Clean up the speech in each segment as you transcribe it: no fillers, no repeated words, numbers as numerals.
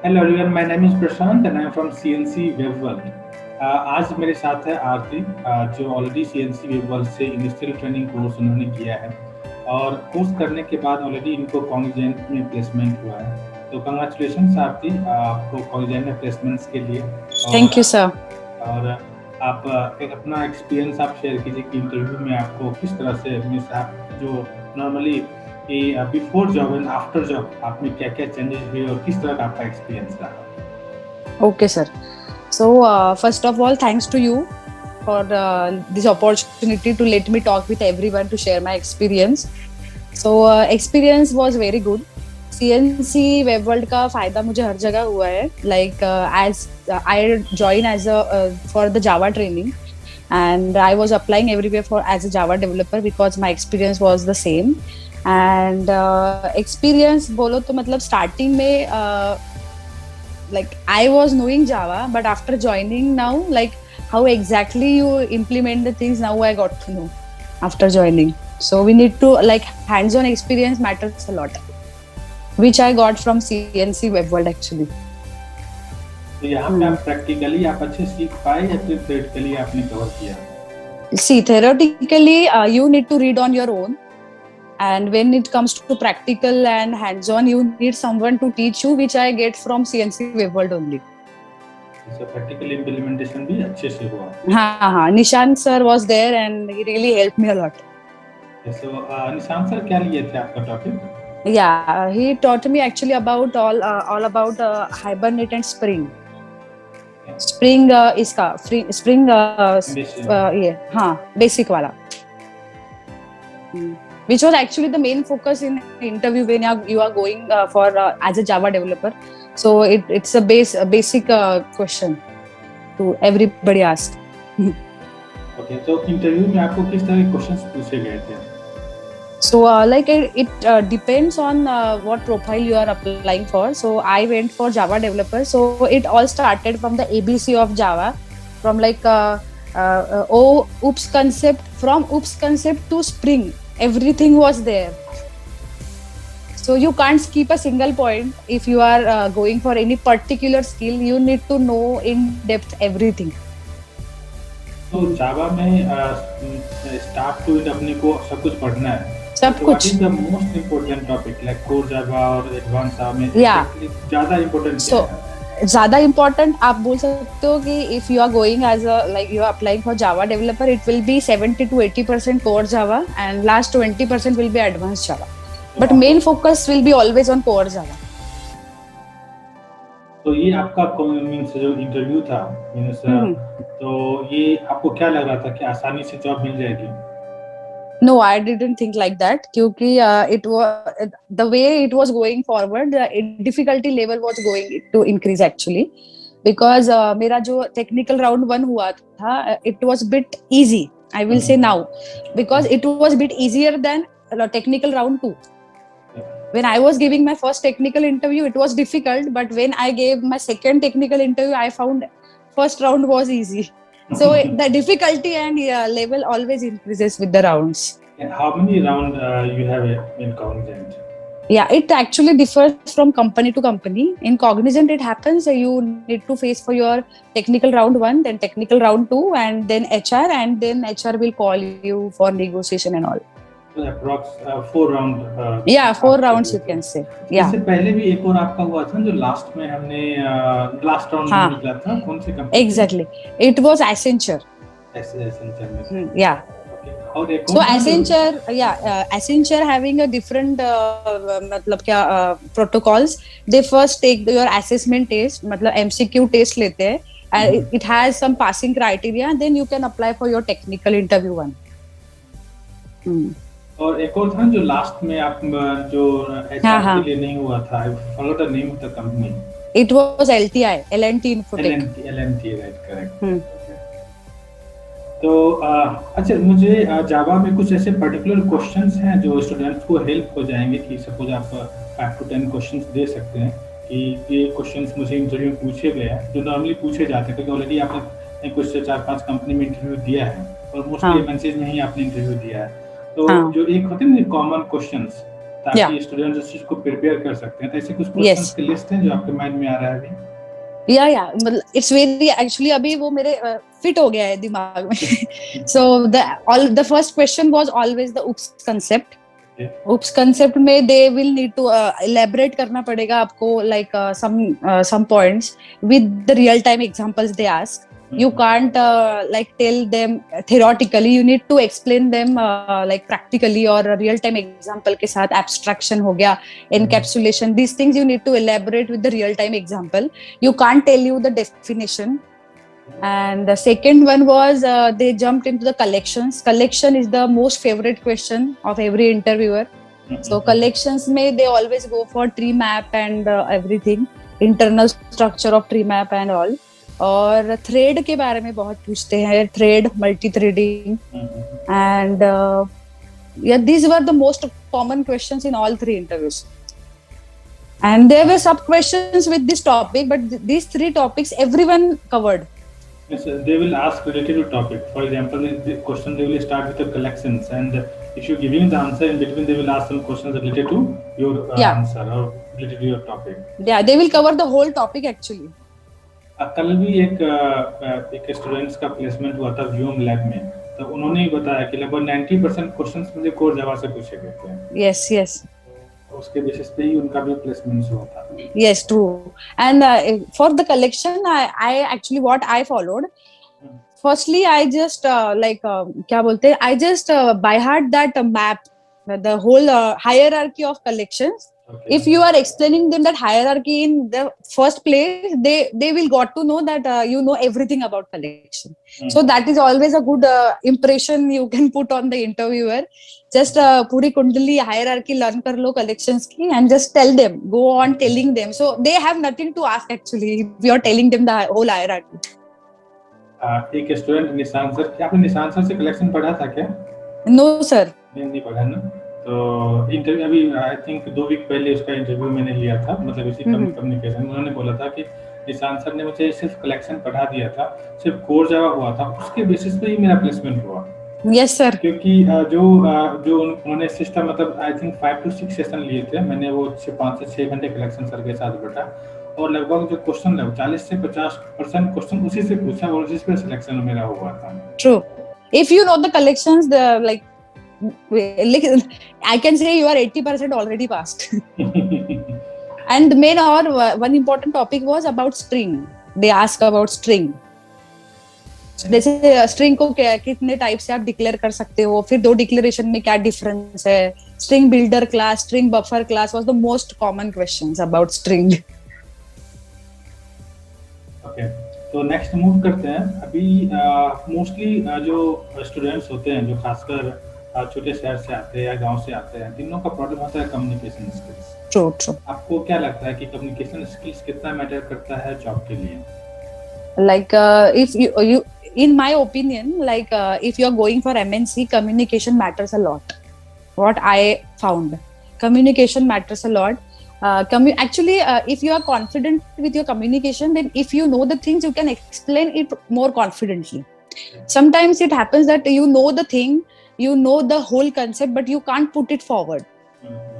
Hello everyone, my name is Prashant and I am from CNC web world. आज मेरे साथ है आरती, जो ऑलरेडी सीएनसी वेबवर्ल्ड से इंडस्ट्रियल ट्रेनिंग कोर्स उन्होंने किया है और कोर्स करने के बाद ऑलरेडी इनको कॉग्निजेंट में प्लेसमेंट हुआ है। तो कंग्रेचुलेशन आरती, आपको कॉग्निजेंट में प्लेसमेंट्स के लिए। और Thank you, sir. और आप एक अपना एक्सपीरियंस आप शेयर कीजिए कि इंटरव्यू में आपको किस तरह से मीन्स आप जो नॉर्मली कि before job and after job आप में क्या क्या चेंजेस हुए और किस तरह का आपका एक्सपीरियंस रहा। Okay, sir. So, first of all, thanks to you for this opportunity to let me talk with everyone to share my experience. So, experience was very good. CNC Web World का फायदा मुझे हर जगह हुआ है. Like as I joined as a for the Java training, and I was applying everywhere for as a Java developer because my experience was the same. And experience बोलो तो मतलब starting में like I was knowing Java, but after joining now, like how exactly you implement the things, now I got to know after joining. So we need to like hands-on experience matters a lot, which I got from CNC Web World actually. तो यहाँ पे आप practically आप अच्छे सीख पाए या फिर थ्योरेटिकली आपने कवर किया? See, theoretically, you need to read on your own. And when it comes to practical and hands-on, you need someone to teach you, which I get from CNC Web World only. So practical implementation भी अच्छे से हुआ। हाँ, Nishant sir was there and he really helped me a lot. So Nishant sir क्या लिए थे आपका topic? Yeah, he taught me actually about all about Hibernate and Spring. Spring इसका Spring ये हाँ basic वाला. Which was actually the main focus in the interview when you are going for as a Java developer. So it's a basic question to everybody ask. Okay, तो interview में आपको किस तरह के क्वेश्चंस पूछे गए थे? So like it depends on what profile you are applying for. So I went for Java developer. So it all started from the ABC of Java, from like OOPS concept, from OOPS concept to Spring. Everything was there. So you can't skip a single point. If you are going for any particular skill, you need to know in depth everything. तो जावा में start to and अपने को सब कुछ पढ़ना है। सब कुछ। What is the most important topic like core Java और advanced Java में ज़्यादा important क्या है? ज़्यादा important आप बोल सकते हो कि if you are going as a like you are applying for Java developer, it will be 70 to 80% core Java and last 20% will be advanced Java. But main focus will be always on core Java. तो ये आपका means जो interview था means तो ये आपको क्या लग रहा था कि आसानी से जॉब मिल जाएगी? No, I didn't think like that. क्योंकि it was the way it was going forward, the difficulty level was going to increase actually, because मेरा जो technical round 1 हुआ था, it was bit easy. I will say now, because it was bit easier than technical round 2. When I was giving my first technical interview, it was difficult, but when I gave my second technical interview, I found first round was easy. So the difficulty and level always increases with the rounds. And how many rounds you have in Cognizant? Yeah, it actually differs from company to company. In Cognizant, it happens you need to face for your technical round 1, then technical round 2, and then HR, and then HR will call you for negotiation and all. So approx 4 round. Yeah, 4 rounds you can say. Yeah. इससे पहले भी एक और आपका हुआ था जो last में हमने लास्ट राउंड में निकला था, कौन सी company? Exactly, it was Accenture. Accenture में. Yeah. So Accenture having a different मतलब क्या protocols. They first take your assessment test, मतलब MCQ test लेते हैं, and it has some passing criteria. Then you can apply for your technical interview one. और एक और था जो लास्ट में आप जो HR के लिए नहीं हुआ था, I forgot the name of the company. It was LTI, L&T Infotech. L&T, right, correct. तो अच्छा, मुझे जावा में कुछ ऐसे पर्टिकुलर क्वेश्चंस हैं जो स्टूडेंट्स को हेल्प हो जाएंगे कि सपोज आप 5 to 10 क्वेश्चंस दे सकते हैं कि ये क्वेश्चंस मुझे इंटरव्यू में पूछे गए हैं जो नॉर्मली पूछे जाते हैं, क्योंकि ऑलरेडी आपने कुछ 4-5 कंपनी में इंटरव्यू दिया है और मोस्टली एमएनसीज में ही आपने इंटरव्यू दिया है। तो जो एक होते हैं कॉमन क्वेश्चंस ताकि स्टूडेंट्स उस चीज को प्रिपेयर कर सकते हैं। तो ऐसे कुछ क्वेश्चंस की लिस्ट है जो आपके माइंड में आ रहा है अभी? या मतलब इट्स वेरी एक्चुअली अभी वो मेरे फिट हो गया है दिमाग में। So the first question was always the OOPs concept. OOPs concept में they will need to elaborate करना पड़ेगा आपको, like some points with the real time examples they ask. You can't like tell them theoretically, you need to explain them like practically or real time example के साथ। abstraction हो गया, encapsulation, these things you need to elaborate with the real time example. You can't tell you the definition. And the second one was they jumped into the collections. Collection is the most favorite question of every interviewer. So collections में they always go for tree map and everything, internal structure of tree map and all. और thread के बारे में बहुत पूछते हैं, thread, multi threading, and yeah, these were the most common questions in all three interviews. And there were sub questions with this topic, but these three topics everyone covered. Yes, they will ask related to topic. For example, the question they will start with the collections, and if you're giving the answer in between, they will ask some questions related to your answer or related to your topic. Yeah, they will cover the whole topic actually. कल भी एक students का placement हुआ था व्यूम lab में, तो उन्होंने ही बताया कि लगभग 90% क्वेश्चंस मुझे कोर जावा से पूछे गए थे। यस यस, उसके बेसिस पे ही उनका भी प्लेसमेंट हुआ था। Yes true. And for the collection I actually what I followed, firstly I just like क्या बोलते हैं, I just by heart that map, the whole hierarchy of collections. Okay. If you are explaining them that hierarchy in the first place, they will got to know that you know everything about collection. So that is always a good impression you can put on the interviewer. Just puri kundali hierarchy learn kar lo collections ki, and just tell them, go on telling them. So they have nothing to ask actually if you are telling them the whole hierarchy. एक student निशान sir, क्या आपने निशान sir से collection पढ़ा था क्या? No sir, नहीं पढ़ा ना। तो इंटरव्यू अभी आई थिंक 2 वीक पहले उसका इंटरव्यू मैंने लिया था, मतलब इसी कम्युनिकेशन। उन्होंने बोला था कि निशान सर ने मुझे सिर्फ कलेक्शन पढ़ा दिया था, सिर्फ कोर जावा हुआ था, उसके बेसिस पे ही मेरा प्लेसमेंट हुआ। यस सर, क्योंकि जो उन्होंने सिस्टम, मतलब आई थिंक 5 to 6 सेशन लिए थे, मैंने वो 5 से 6 घंटे कलेक्शन सर के साथ बैठा, और लगभग जो क्वेश्चन 40 से 50% क्वेश्चन उसी से पूछा और उसी पे सिलेक्शन मेरा हुआ था। True, if you know the collections, the like I can say you are 80% already passed. And main or one important topic was about string. They ask about string. जैसे string को कितने टाइप से आप declare कर सकते हो, फिर 2 declaration में क्या डिफरेंस है, string builder class, string buffer class was the most common questions about string. Okay, तो नेक्स्ट मूव करते हैं। अभी मोस्टली जो स्टूडेंट्स होते हैं, जो खासकर छोटे शहर से आते हैं या गांव से आते हैं, तीनों का प्रॉब्लम होता है कम्युनिकेशन स्किल्स। ट्रू। आपको क्या लगता है कि कम्युनिकेशन स्किल्स कितना मैटर करता है जॉब के लिए? Like if you in my opinion, like if you are going for MNC, communication matters a lot. What I found, communication matters a lot. Actually, if you are confident with your communication, then if you know the things, you can explain it more confidently. Sometimes it happens that you know the thing, you know the whole concept, but you can't put it forward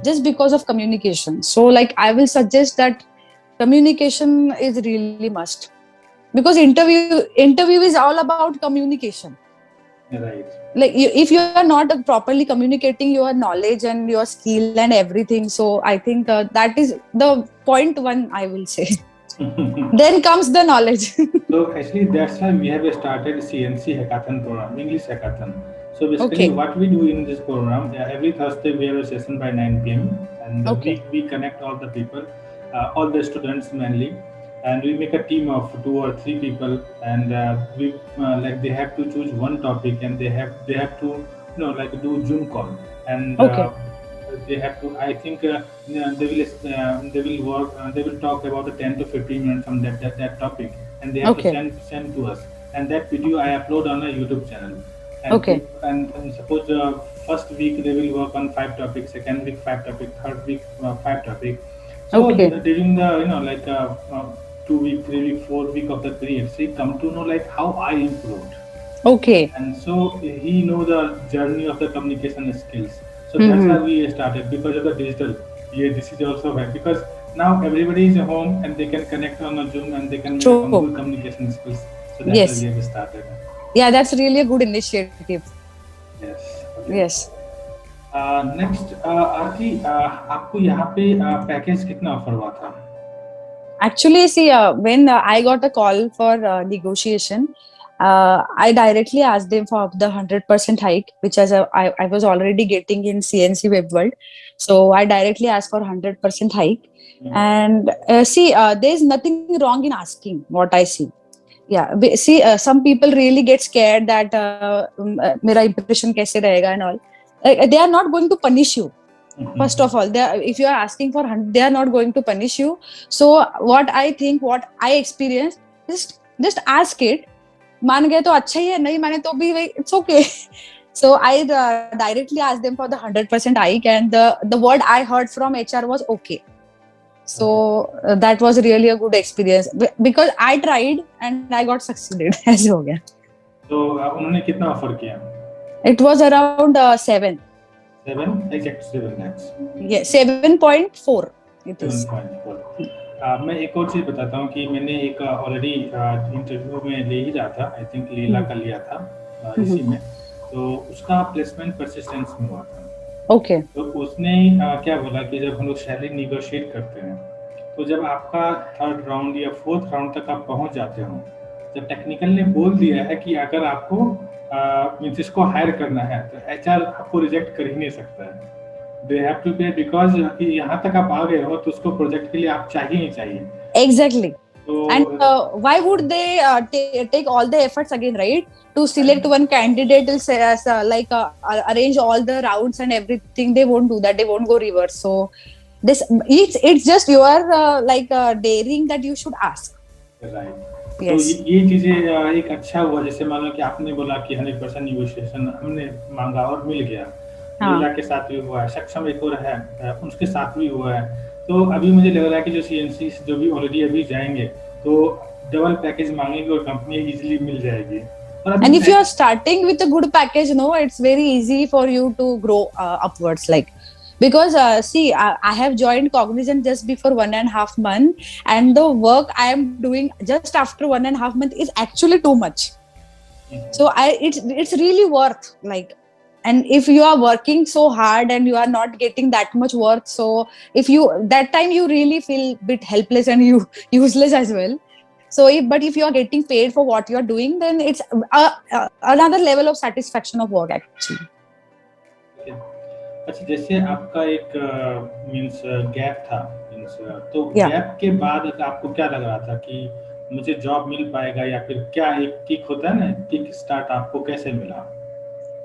just because of communication. So like I will suggest that communication is really must, because interview is all about communication. Right. Like if you are not properly communicating your knowledge and your skill and everything, so I think that is the point one, I will say. Then comes the knowledge. So actually that's why we have started CNC hackathon program, English hackathon. So basically what we do in this program, every Thursday we have a session by 9 p.m. and we connect all the people, all the students mainly, and we make a team of 2 or 3 people, and we like they have to choose one topic, and they have to like do Zoom call, and they have to, I think they will work, they will talk about 10 to 15 minutes on that topic, and they have to send to us, and that video I upload on a YouTube channel. And suppose first week they will work on 5 topics, second week 5 topic, third week 5 topic. So during the like 2 week, 3 week, 4 week of the period, he come to know like how I improved. Okay. And so he know the journey of the communication skills. So that's why we started, because of the digital. Yeah, this is also why, because now everybody is home and they can connect on a Zoom and they can make a True. good communication skills. So that's why Yes. we have started. Yeah, that's really a good initiative. Yes. Okay. Yes. Next Aarti, आपको यहाँ पे package कितना offer हुआ था? Actually, see, when I got a call for negotiation, I directly asked them for the 100% hike, which I was already getting in CNC Web World. So I directly asked for 100% hike. And see, there's nothing wrong in asking, what I see. Yeah, see, some people really get scared that mera impression kaise rahega and all. They are not going to punish you. First of all, if you are asking for 100, they are not going to punish you. So what I think, what I experience, just ask it. मान गए तो अच्छा ही है, नहीं माने तो भी it's okay. So I directly asked them for the 100% hike, and the word I heard from HR was okay. So that was really a good experience because I tried and I got succeeded. ऐसे हो गया. तो उन्होंने कितना offer किया? It was around 7. 7, exact 7 lakhs. Yeah, 7.4. It is. 7.4. मैं एक और चीज बताता हूँ कि मैंने एक ऑलरेडी इंटरव्यू में ले ही रहा था, आई थिंक लीला का लिया था इसी में, तो उसका प्लेसमेंट परसिस्टेंस में हुआ था. ओके. तो उसने क्या बोला कि जब हम लोग सैलरी निगोशिएट करते हैं, तो जब आपका 3rd राउंड या 4th राउंड तक आप पहुंच जाते हो, जब टेक्निकल ने बोल दिया है कि अगर आपको मींस इसको हायर करना है तो एचआर आपको रिजेक्ट कर ही नहीं सकता है. दे हैव टू पे, बिकॉज यहाँ तक आप आ गए हो तो उसको प्रोजेक्ट के लिए आप चाहिए ही चाहिए. Exactly. And why would they take all the efforts again, right? To select one candidate, like arrange all the rounds and everything. They won't do that. They won't go reverse. So it's just your daring that you should ask. Right. Yes. तो ये चीजें एक अच्छा हुआ, जैसे मान लो कि आपने बोला कि 100% निगोशिएशन हमने मांगा और मिल गया. लीला के साथ भी हुआ है, सक्षम एक और है, उसके साथ भी हुआ है. तो अभी मुझे लग रहा है कि जो सीएनसी जो भी ऑलरेडी अभी जाएंगे तो डबल पैकेज मांगेंगे और कंपनी इजीली मिल जाएगी. And if you are starting with a good package, no, it's very easy for you to grow upwards. Like, because see, I have joined Cognizant just before 1.5 months, and the work I am doing just after 1.5 months is actually too much. So it's really worth, like. And if you are working so hard and you are not getting that much worth, so if you that time you really feel a bit helpless and you useless as well. So but if you are getting paid for what you are doing, then it's another level of satisfaction of work actually. अच्छा, जैसे आपका एक means gap था, means तो gap के बाद आपको क्या लग रहा था कि मुझे जॉब मिल पाएगा, या फिर क्या एक किक होता है ना, किक स्टार्ट आपको कैसे मिला?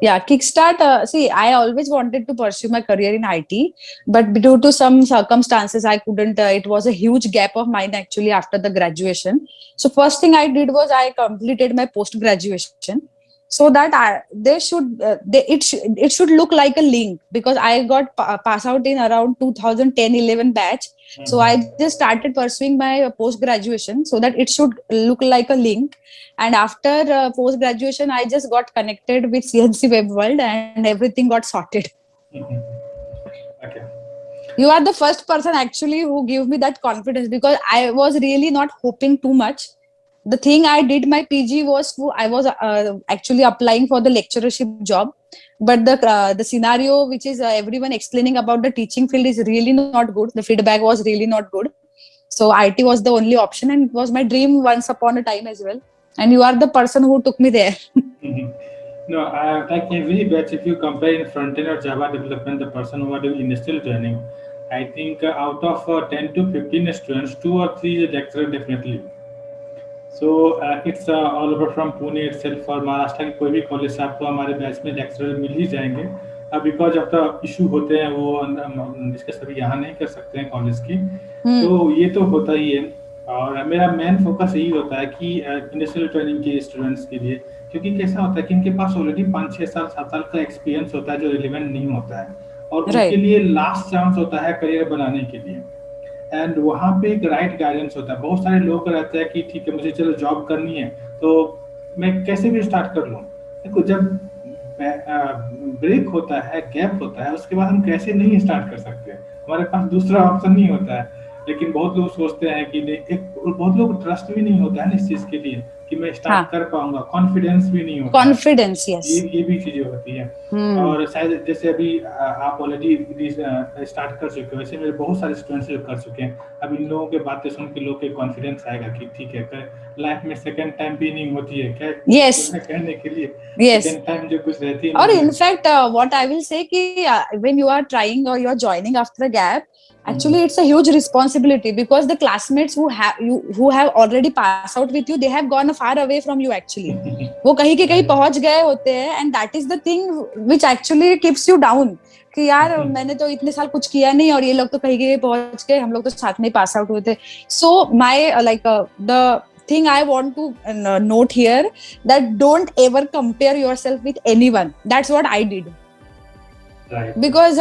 Yeah, kickstart. See, I always wanted to pursue my career in IT, but due to some circumstances, I couldn't. It was a huge gap of mine actually after the graduation. So first thing I did was I completed my post graduation, so that it should look like a link, because I got pass out in around 2010-11 batch. So I just started pursuing my post graduation so that it should look like a link. And after post graduation, I just got connected with CNC Web World and everything got sorted. Okay. You are the first person actually who gave me that confidence, because I was really not hoping too much. The thing I did my PG was I was actually applying for the lecturership job, but the scenario which is everyone explaining about the teaching field is really not good. The feedback was really not good. So IT was the only option, and it was my dream once upon a time as well. And you are the person who took me there. No, like every batch, if you compare in front-end or Java development, the person who are doing initial training, I think out of 10 to 15 students, 2 or 3 is a lecturer definitely. So it's all over from Pune itself और महाराष्ट्र के कोई भी college से आपको हमारे batch में lecturer मिल ही जाएंगे. Because of the issue होते हैं वो डिस्कस अभी यहाँ नहीं कर सकते हैं कॉलेज की. तो ये तो होता ही है, और मेरा मेन फोकस यही होता है कि इंडस्ट्रियल ट्रेनिंग के स्टूडेंट्स के लिए, क्योंकि कैसा होता है कि इनके पास ऑलरेडी 5-6 साल 7 साल का एक्सपीरियंस होता है जो रिलेवेंट नहीं होता है, और उनके लिए लास्ट चांस होता है करियर बनाने के लिए. एंड वहाँ पे एक राइट गाइडेंस होता है. बहुत सारे लोग रहते हैं कि ठीक है मुझे चलो जॉब करनी है तो मैं कैसे भी स्टार्ट कर लूँ. देखो, जब ब्रेक होता है, गैप होता है, उसके बाद हम कैसे नहीं स्टार्ट कर सकते? हमारे पास दूसरा ऑप्शन नहीं होता है। लेकिन बहुत लोग सोचते हैं कि नहीं, एक बहुत लोग ट्रस्ट भी नहीं होता है ना इस चीज के लिए कि मैं स्टार्ट हाँ, कर पाऊंगा, कॉन्फिडेंस भी नहीं होता है। Confidence, yes. ये भी चीजें होती हैं। हम्म। और शायद जैसे अभी आप ऑलरेडी स्टार्ट कर चुके हो, वैसे मेरे बहुत सारे स्टूडेंट्स जो कर चुके हैं। अब इन लोगों की बातें सुन के लोग के कॉन्फिडेंस आएगा कि ठीक है, लाइफ में सेकंड टाइम विनिंग होती है क्या, यस, कुछ कहने के लिए यस। सेकंड टाइम जो कुछ रहती है और नहीं है। In fact what I will say कि when you are trying or you are joining after a gap, hmm, actually it's a huge responsibility because the classmates who have already passed out with you, they have gone far away from you actually. वो कहीं के कहीं right. पहुंच गए होते हैं, and that is the thing which actually keeps you down कि यार मैंने तो इतने साल कुछ किया नहीं और ये लोग तो कहीं के कहीं पहुंच गए, हम लोग तो साथ में पास आउट हुए थे. So my the thing I want to note here, that don't ever compare yourself with anyone. That's what I did. Right. Because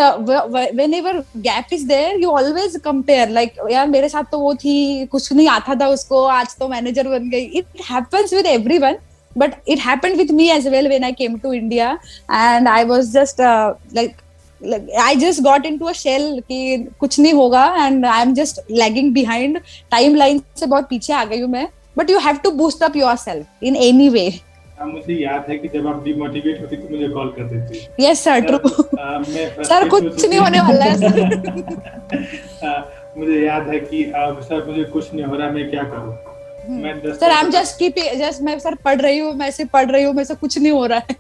whenever gap is there, you always compare, like यार मेरे साथ तो वो थी, कुछ नहीं आता था उसको, आज तो मैनेजर बन गई. It happens with everyone, but it happened with me as well when I came to India. And I was just like I just got into a shell कि कुछ नहीं होगा, and I'm just lagging behind. Timeline से बहुत पीछे आ गई हूँ मैं. But you have to boost up yourself in any way. मुझे याद है कि जब आप डिमोटिवेट होती तो मुझे कॉल कर देती। Yes sir, sir, true. मैं सर फ्रस्ट्रेट हो कुछ नहीं चुकी होने वाला है सर. मुझे याद है कि सर मुझे कुछ नहीं हो रहा, मैं क्या करूं? मैं 10 सर साल आई एम तक जस्ट कीप जस्ट मैं सर पढ़ रही हूँ, मैं से पढ़ रही हूँ, मैं से कुछ नहीं हो रहा है.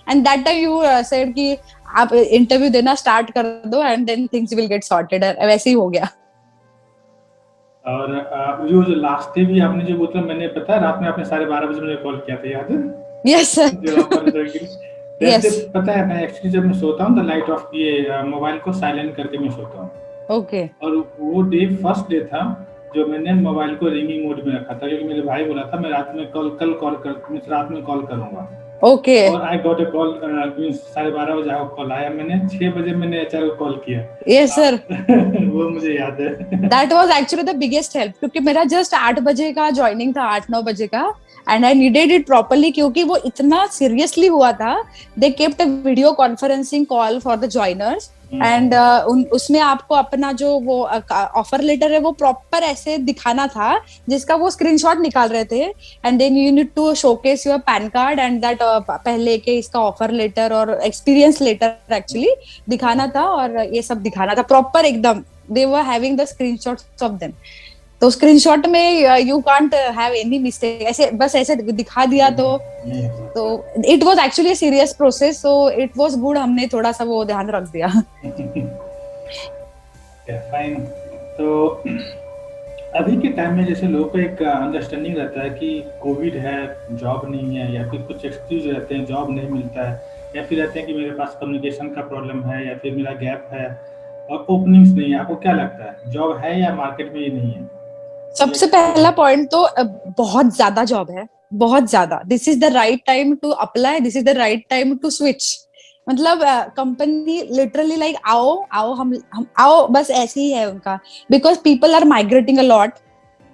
And that time you said कि आप इंटरव्यू देना स्टार्ट कर दो and then things will get sorted. वैसे ही हो गया. और जो लास्ट डे भी आपने जो बोला, मैंने पता है रात में आपने 12:30 बजे मुझे कॉल किया था, याद है? यस जो ऑफर सर. लेटर के लिए। That day yes. पता है, मैं एक्चुअली जब मैं सोता हूँ तो लाइट ऑफ किए मोबाइल को साइलेंट करके मैं सोता हूँ। ओके. और वो डे फर्स्ट डे था जो मैंने मोबाइल को रिंगिंग मोड में रखा था, क्योंकि मेरे भाई बोला था मैं रात में कल कॉल कर, मैं रात में कॉल करूंगा। ओके. और आई गॉट ए कॉल, 12:30 बजे कॉल आया, मैंने 6 बजे मैंने एचआर को कॉल किया। Yes sir. वो मुझे याद है। That was actually the biggest help, क्योंकि मेरा जस्ट 8 बजे का ज्वाइनिंग था, 8-9 बजे का. And I needed it properly क्योंकि वो इतना सीरियसली हुआ था. They kept a video conferencing call for the joiners. And उसमें आपको अपना जो वो ऑफर लेटर है वो प्रॉपर ऐसे दिखाना था, जिसका वो स्क्रीनशॉट निकाल रहे थे. And then you need to showcase your PAN card and that पहले के इसका ऑफर लेटर और एक्सपीरियंस लेटर एक्चुअली दिखाना था, और ये सब दिखाना था प्रॉपर एकदम. They were having the screenshots of them. तो स्क्रीनशॉट में you can't have any mistake. ऐसे बस ऐसे दिखा दिया तो it was actually serious process. So it was good, हमने थोड़ा सा वो ध्यान रख दिया. फाइन। तो अभी के टाइम में जैसे लोगों को एक अंडरस्टैंडिंग रहता है कि कोविड है, जॉब नहीं है, या फिर कुछ एक्सक्यूज रहते हैं, जॉब नहीं मिलता है, या फिर रहते हैं कि मेरे पास कम्युनिकेशन का प्रॉब्लम है, या फिर मेरा गैप है और ओपनिंग्स नहीं है। आपको क्या लगता है, जॉब है या मार्केट में ये नहीं है? सबसे पहला पॉइंट तो बहुत ज्यादा जॉब है, बहुत ज्यादा. This is the right time to apply, this is the right time to switch. मतलब कंपनी लिटरली लाइक आओ आओ, हम आओ, बस ऐसे ही है उनका. Because people are migrating a lot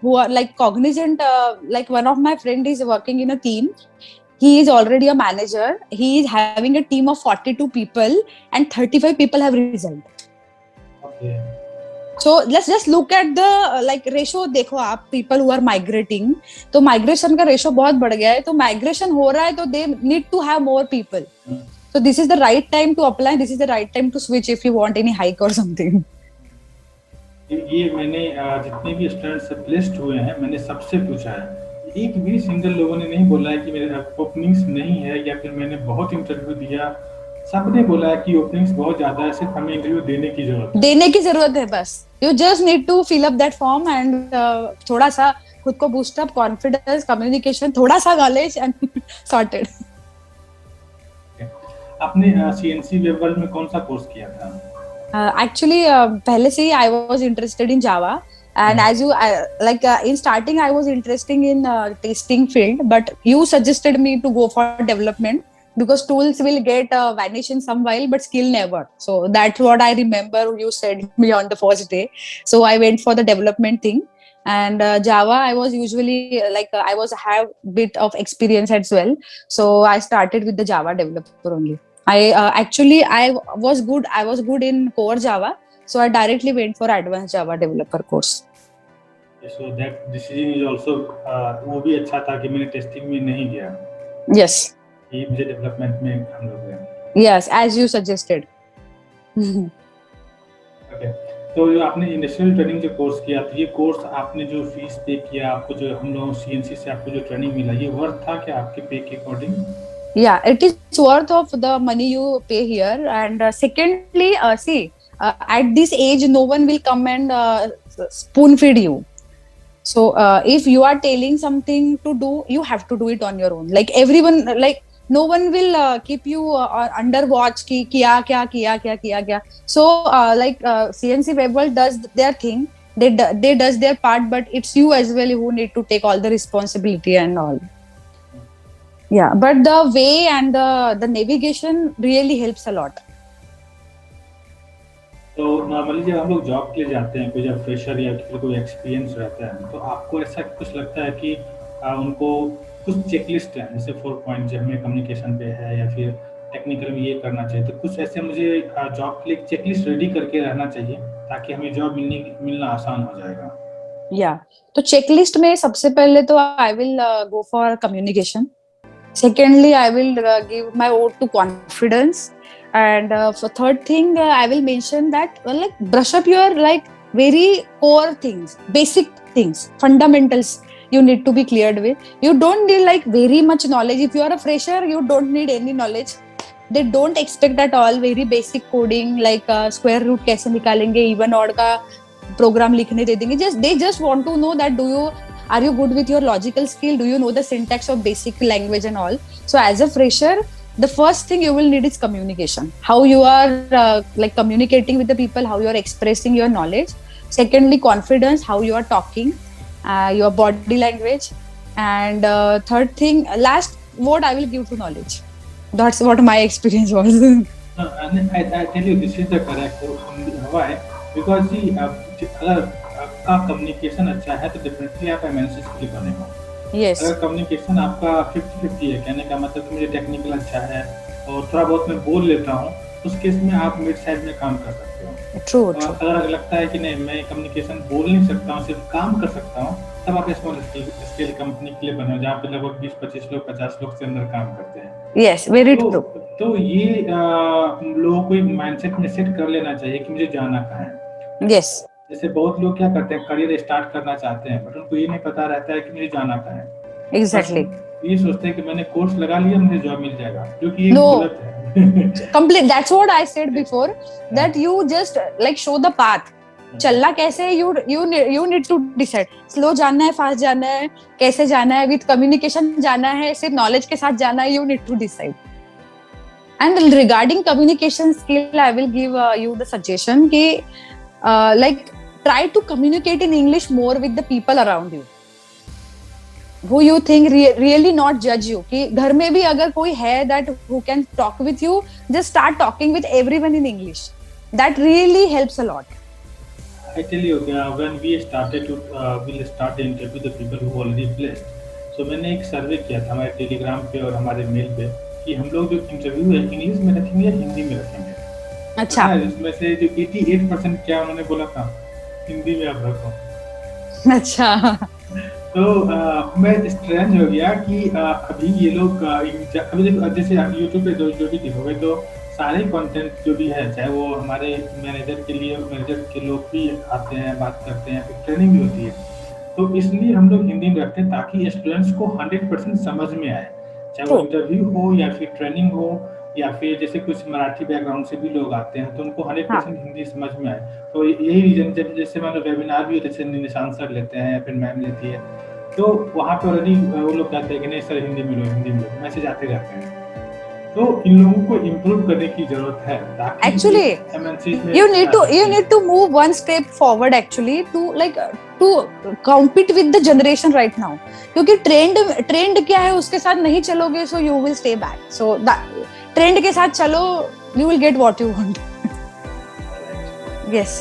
who are like cognizant. Like one of my friend is working in a team. He is already a manager. He is having a team of 42 people and 35 people have resigned. Okay. So let's just look at the like ratio. देखो आप, people who are migrating, तो migration का ratio बहुत बढ़ गया है. तो migration हो रहा है तो they need to have more people. So this is the right time to apply. This is the right time to switch if you want any hike or something. ये मैंने जितने भी स्टूडेंट्स प्लेस्ड हुए हैं, मैंने सबसे पूछा है, एक भी सिंगल लोगों ने नहीं बोला है कि मेरे ओपनिंग्स नहीं है, या फिर मैंने बहुत इंटरव्यू दिया। सबने बोला है कि ओपनिंग्स बहुत ज्यादा है, सिर्फ हमें इंटरव्यू देने की जरूरत है बस. You just need to fill up that form and थोड़ा सा खुद को बूस्ट अप, कॉन्फिडेंस, कम्युनिकेशन, थोड़ा सा नॉलेज एंड सॉर्टेड. आपने सीएनसी वेब वर्ल्ड में कौन सा कोर्स किया था? Actually, पहले से ही I was interested in Java. And as you in starting I was interested in testing field, but you suggested me to go for development because tools will get vanish in some while but skill never. So that's what I remember you said me on the first day. So I went for the development thing. And Java, I was usually I was have bit of experience as well, so I started with the Java developer only. I was good in core Java, so I directly went for advanced Java developer course. So that decision is also वो भी अच्छा था कि मैंने testing में नहीं गया, Yes, कि मुझे डेवलपमेंट में हम लोग गए। yes, as you suggested. Okay, तो जो आपने इंडस्ट्रियल ट्रेनिंग जो कोर्स किया, तो ये कोर्स आपने जो फीस पे किया, आपको जो हम लोग सीएनसी से आपको जो ट्रेनिंग मिला, ये वर्थ था क्या आपके पे के according? Yeah, it is worth of the money you pay here. And secondly, see, at this age no one will come and spoon feed you. So if you are telling something to do, you have to do it on your own. Like everyone, like no one will keep you under watch ki kiya. So CNC Web World does their thing, they does their part, but it's you as well who need to take all the responsibility and all. Yeah, but the way and the navigation really helps a lot. तो normally जब हम लोग job के लिए जाते हैं, कोई जब फ्रेशर या फिर कोई एक्सपीरियंस रहता है, तो आपको ऐसा कुछ लगता है कि उनको कुछ चेकलिस्ट है, जैसे 4 पॉइंट जो हमें कम्युनिकेशन पे है या फिर टेक्निकल में ये करना चाहिए, तो कुछ ऐसे मुझे जॉब के लिए चेकलिस्ट रेडी करके रहना चाहिए ताकि हमें जॉब मिलना आसान हो जाएगा? Yeah, तो चेकलिस्ट में सबसे पहले तो I will go for communication. Secondly, I will give my vote to confidence. And for third thing, I will mention that brush up your very core things, basic things, fundamentals you need to be cleared with. You don't need very much knowledge. If you are a fresher, you don't need any knowledge. They don't expect at all very basic coding square root कैसे निकालेंगे, even odd का program लिखने दे देंगे. They just want to know that are you good with your logical skill? Do you know the syntax of basic language and all? So as a fresher, the first thing you will need is communication. How you are communicating with the people, how you are expressing your knowledge. Secondly, confidence, how you are talking, your body language. And third thing, last word I will give to knowledge. That's what my experience was. And I tell you, this is the correct. Why? Because see, अगर आपका communication अच्छा है तो definitely आप MNC के लिए बनेगा। Yes. अगर कम्युनिकेशन आपका 50-50 है, कहने का मतलब कि मुझे टेक्निकल अच्छा है और थोड़ा बहुत मैं बोल लेता हूँ, उस केस में आप मिड साइज में काम कर सकते हो। True. अगर लगता है कि नहीं मैं कम्युनिकेशन बोल नहीं सकता हूँ, सिर्फ काम कर सकता हूँ, तब आप स्मॉल स्केल कंपनी के लिए बनो जहाँ पे लगभग 20-25 लोग 50 लोग से अंदर काम करते हैं। Yes, very true. तो ये लोगों को एक माइंडसेट में सेट कर लेना चाहिए कि मुझे जाना कहाँ है। Yes. जैसे बहुत लोग क्या करते हैं, करियर स्टार्ट करना चाहते हैं, बट उनको ये नहीं पता रहता है कि मुझे जाना कहाँ है। Exactly. ये सोचते हैं कि मैंने कोर्स लगा लिया, मुझे जॉब मिल जाएगा, जो कि No. गलत है। Complete. That's what I said before. That you just show the path. चलना कैसे है, you need to decide. Slow जाना है, fast जाना है, कैसे जाना है, with communication जाना है, सिर्फ knowledge के साथ जाना है, you need to decide. And regarding communication skill, I will give you the suggestion कि try to communicate in English more with the people around you, who you think really not judge you. कि घर में भी अगर कोई है that who can talk with you, just start talking with everyone in English. That really helps a lot. I tell you, when we started to we'll start the interview the people who already placed. So मैंने एक सर्वे किया था हमारे Telegram पे और हमारे mail पे कि हम लोग जो इंटरव्यू है इंग्लिश में रखेंगे या हिंदी में रखेंगे। अच्छा। इसमें से जो 88% क्या उन्होंने बोला था, हिंदी में आप रखो। अच्छा। तो मैं स्ट्रेंज हो गया कि अभी ये लोग अभी जैसे यूट्यूब पे जो भी देखोगे तो सारे कंटेंट जो भी है, चाहे वो हमारे मैनेजर के लोग भी आते हैं, बात करते हैं, फिर ट्रेनिंग भी होती है, तो इसलिए हम लोग हिंदी में रखते हैं ताकि स्टूडेंट्स को 100% समझ में आए, चाहे वो इंटरव्यू हो या फिर ट्रेनिंग हो या फिर जैसे कुछ मराठी बैकग्राउंड से भी लोग आते हैं तो उनको 100% हिंदी समझ में आए। तो यही रीजन, जब जैसे मान लो वेबिनार भी होते हैं, निशांत सर लेते हैं या फिर मैम लेती है, तो वहाँ पे ऑलरेडी वो लोग कहते हैं कि नहीं सर हिंदी में लो, मैसेज आते रहते हैं। तो इन लोगों को इम्प्रूव करने की जरूरत है ताकि actually you need to move one step forward actually to compete with the generation right now, क्योंकि ट्रेंड क्या है उसके साथ नहीं चलोगे so you will stay back. So trend के साथ चलो, you will get what you want. Yes.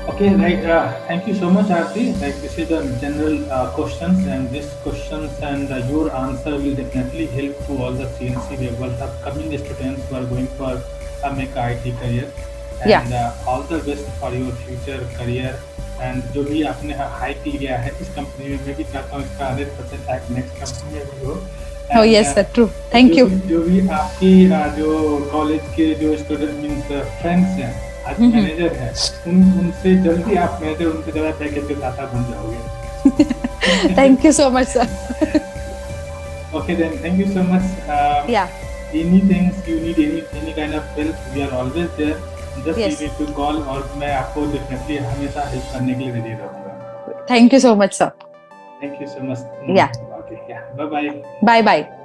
Okay, like thank you so much, Aarti. Like this is the general questions, and these questions and your answer will definitely help to all the CNC levels upcoming students who are going for a make IT career. Yeah. And all the best for your future career. And जो भी आपने hike लिया है इस company में, मैं भी चाहता हूँ इसका 100% हाइक नेक्स्ट कंपनी में भी हो. Oh and yes, sir. True. Thank you. जो भी आपकी जो कॉलेज के जो स्टूडेंट मीन्स फ्रेंड्स हैं, आज मैनेजर है, उनसे जल्दी आप मैनेजर उनसे ज़्यादा पैकेज के साथ आप बन जाओगे. Thank you so much, sir. Okay then, thank you so much. Yeah. Anything you need, any kind of help, we are always there. Just Yes. you need to call, और मैं आपको definitely हमेशा help करने के लिए ready रहूँगा. Thank you so much, sir. Thank you so much. Yeah. Okay, yeah. Bye bye. Bye bye.